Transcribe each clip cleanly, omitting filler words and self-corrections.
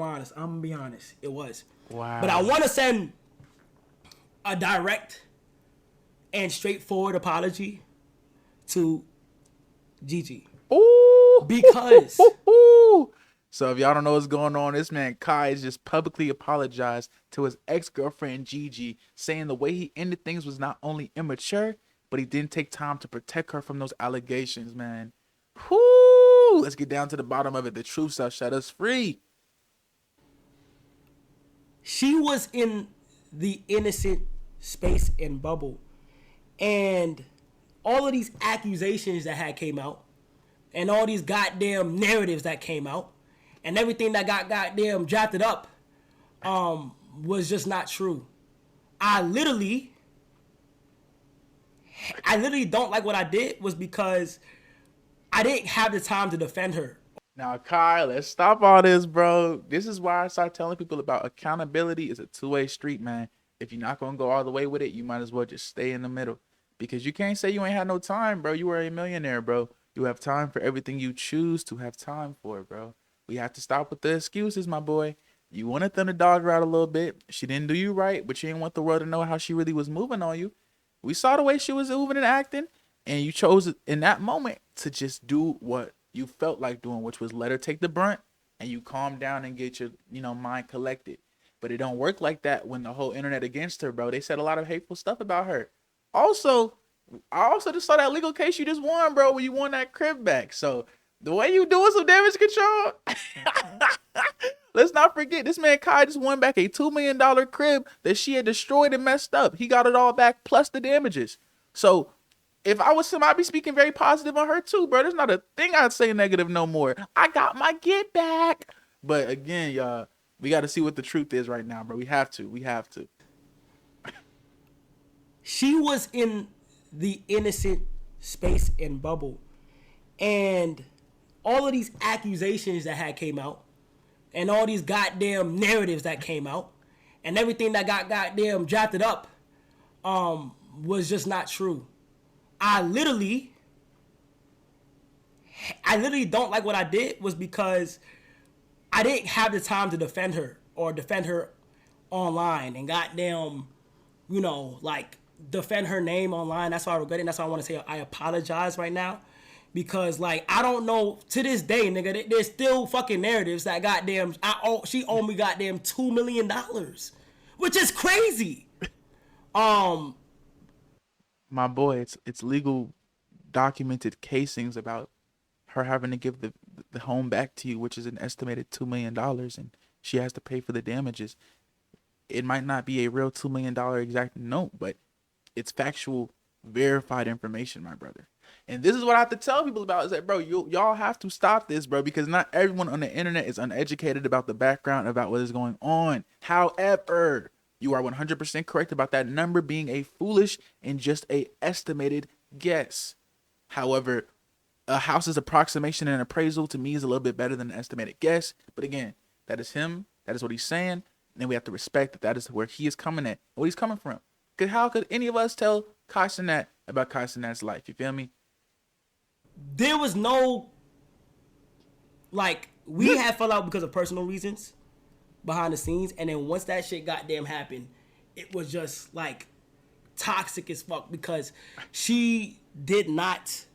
honest. I'm gonna be honest. It was. Wow. But I want to send a direct and straightforward apology to Gigi. Ooh. Because So if y'all don't know what's going on, this man Kai has just publicly apologized to his ex-girlfriend Gigi, saying the way he ended things was not only immature, but he didn't take time to protect her from those allegations, man. Whoo! Let's get down to the bottom of it. The truth shall set us free. she was in the innocent space and bubble. And all of these accusations that had came out, and all these goddamn narratives that came out, and everything that got goddamn drafted up, was just not true. I literally don't like what I did was because I didn't have the time to defend her. Now, Kai, let's stop all this, bro. This is why I start telling people about accountability is a two-way street, man. If you're not going to go all the way with it, you might as well just stay in the middle. Because you can't say you ain't had no time, bro. You were a millionaire, bro. You have time for everything you choose to have time for, bro. We have to stop with the excuses, my boy. You wanted them to dog her out a little bit. She didn't do you right, but you didn't want the world to know how she really was moving on you. We saw the way she was moving and acting, and you chose in that moment to just do what you felt like doing, which was let her take the brunt, and you calm down and get your, mind collected. But it don't work like that when the whole internet against her, bro. They said a lot of hateful stuff about her. Also, I also just saw that legal case you just won, bro, when you won that crib back. So the way you doing some damage control, let's not forget this man Kai just won back a $2 million crib that she had destroyed and messed up. He got it all back plus the damages. So if I was him, I'd be speaking very positive on her too, bro. There's not a thing I'd say negative no more. I got my get back. But again, y'all, we got to see what the truth is right now, bro. We have to. She was in the innocent space and bubble. And all of these accusations that had came out, and all these goddamn narratives that came out, and everything that got goddamn drafted up, was just not true. I literally don't like what I did was because I didn't have the time to defend her or defend her online and goddamn, defend her name online. That's why I regret it. That's why I want to say I apologize right now. Because, I don't know, to this day, nigga, there's still fucking narratives that goddamn, she owed me goddamn $2 million, which is crazy. My boy, it's legal documented casings about her having to give the home back to you, which is an estimated $2 million, and she has to pay for the damages. It might not be a real $2 million exact note, but it's factual, verified information, my brother. And this is what I have to tell people about is that, bro, y'all have to stop this, bro, because not everyone on the internet is uneducated about the background, about what is going on. However, you are 100% correct about that number being a foolish and just a estimated guess. However, a house's approximation and appraisal to me is a little bit better than an estimated guess. But again, that is him. That is what he's saying. And then we have to respect that is where he is coming at, what he's coming from. Because how could any of us tell Kai Cenat about Kai Cenat's life? You feel me? There was no, we had fell out because of personal reasons behind the scenes. And then once that shit goddamn happened, it was just, toxic as fuck because she did not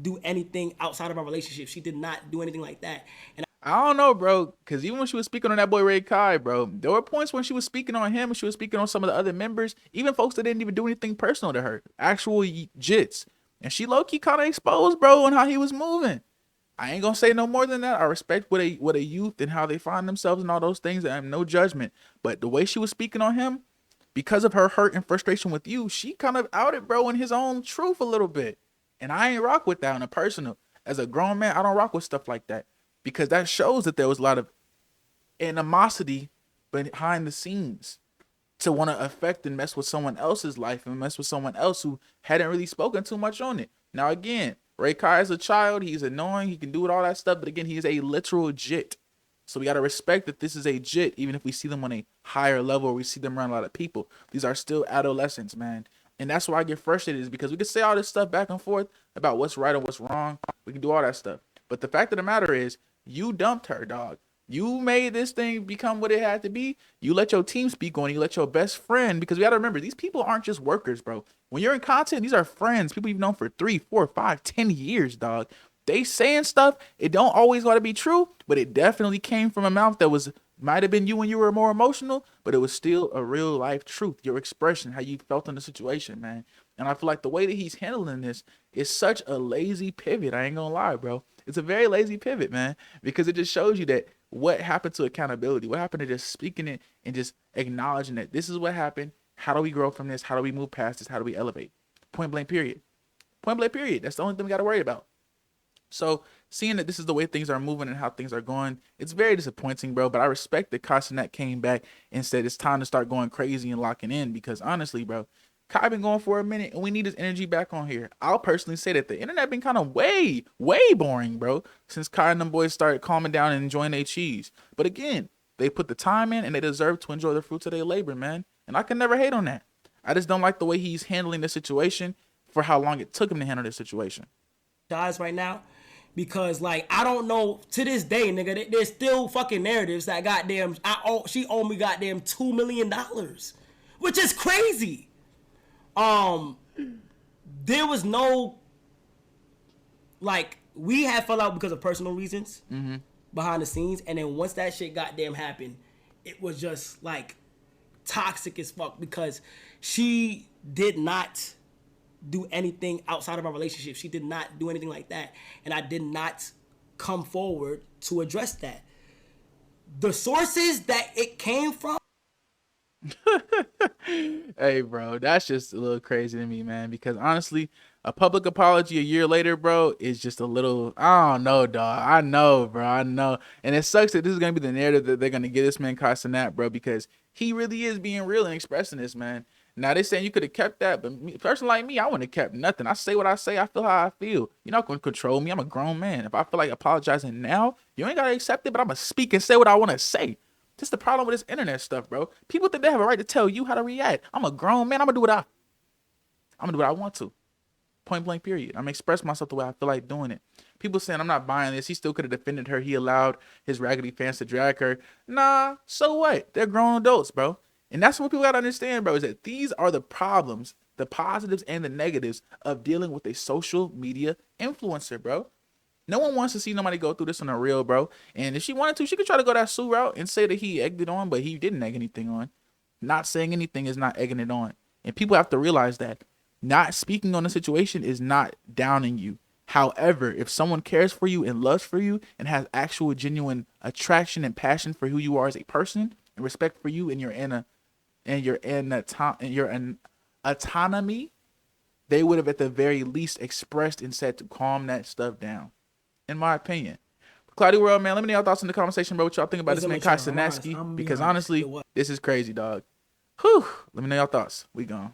do anything outside of our relationship. She did not do anything like that. And I don't know, bro, because even when she was speaking on that boy Ray Kai, bro, there were points when she was speaking on him and she was speaking on some of the other members, even folks that didn't even do anything personal to her, actual jits. And she low-key kind of exposed, bro, on how he was moving. I ain't gonna say no more than that. I respect what a youth and how they find themselves and all those things. I have no judgment. But the way she was speaking on him, because of her hurt and frustration with you, she kind of outed, bro, in his own truth a little bit. And I ain't rock with that on a personal. As a grown man, I don't rock with stuff like that. Because that shows that there was a lot of animosity behind the scenes to want to affect and mess with someone else's life and mess with someone else who hadn't really spoken too much on it. Now, again, Ray Kai is a child. He's annoying. He can do it, all that stuff. But again, he is a literal jit. So we got to respect that this is a jit, even if we see them on a higher level or we see them around a lot of people. These are still adolescents, man. And that's why I get frustrated, is because we can say all this stuff back and forth about what's right or what's wrong. We can do all that stuff. But the fact of the matter is, you dumped her, dog. You made this thing become what it had to be. You let your team speak on it. You let your best friend, because we got to remember, these people aren't just workers, bro. When you're in content, these are friends, people you've known for 3, 4, 5, 10 years, dog. They saying stuff, it don't always got to be true, but it definitely came from a mouth that was, might have been you when you were more emotional, but it was still a real life truth, your expression, how you felt in the situation, man. And I feel like the way that he's handling this is such a lazy pivot. I ain't gonna lie, bro. It's a very lazy pivot, man, because it just shows you that what happened to accountability, what happened to just speaking it and just acknowledging that this is what happened. How do we grow from this? How do we move past this? How do we elevate? Point blank, period. Point blank, period. That's the only thing we got to worry about. So seeing that this is the way things are moving and how things are going, it's very disappointing, bro. But I respect that Cenat came back and said it's time to start going crazy and locking in, because honestly, bro, Kai been going for a minute and we need his energy back on here. I'll personally say that the internet been kind of way boring, bro, since Kai and them boys started calming down and enjoying their cheese. But again, they put the time in and they deserve to enjoy the fruits of their labor, man. And I can never hate on that. I just don't like the way he's handling the situation for how long it took him to handle this situation. Guys, right now, because like I don't know to this day, nigga, there's still fucking narratives that goddamn she owed me goddamn $2 million, which is crazy. There was no, like, we had fell out because of personal reasons behind the scenes, and then once that shit goddamn happened, it was just like toxic as fuck, because she did not do anything outside of our relationship. She did not do anything like that, and I did not come forward to address that. The sources that it came from. Hey, bro, that's just a little crazy to me, man, because honestly, a public apology a year later, bro, is just a little, I don't know, dog. I know, bro, I know. And it sucks that this is going to be the narrative that they're going to get this man Cenat, bro, because he really is being real and expressing this, man. Now, they saying you could have kept that, but a person like me, I wouldn't have kept nothing. I say what I say. I feel how I feel. You're not going to control me. I'm a grown man. If I feel like apologizing now, you ain't got to accept it, but I'm going to speak and say what I want to say. This is the problem with this internet stuff, bro. People think they have a right to tell you how to react. I'm a grown man. I'm gonna do what I want to. Point blank, period. I'm gonna express myself the way I feel like doing it. People saying I'm not buying this. He still could have defended her. He allowed his raggedy fans to drag her. Nah, so what? They're grown adults, bro. And that's what people gotta understand, bro, is that these are the problems, the positives and the negatives of dealing with a social media influencer, bro. No one wants to see nobody go through this on a real, bro. And if she wanted to, she could try to go that Sue route and say that he egged it on, but he didn't egg anything on. Not saying anything is not egging it on. And people have to realize that not speaking on the situation is not downing you. However, if someone cares for you and loves for you and has actual genuine attraction and passion for who you are as a person and respect for you and your autonomy, they would have at the very least expressed and said to calm that stuff down. In my opinion. Cloudy World, man, let me know your thoughts in the comment section, bro. What y'all think about this man, Kai Cenat? Because honestly, this is crazy, dog. Whew. Let me know your thoughts. We gone.